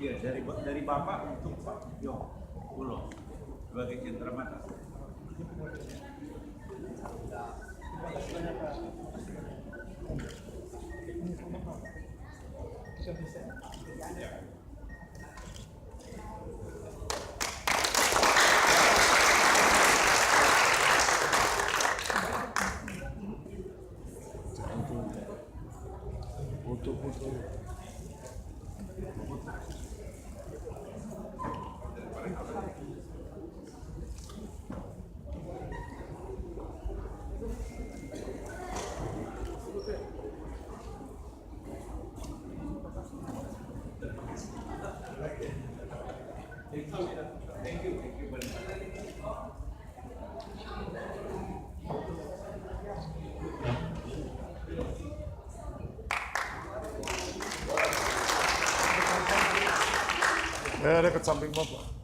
Iya, dari Bapak untuk Pak Yong Pulo sebagai sentra mata. Foto-foto. Thank you very much. Ya, dekat samping Bapak.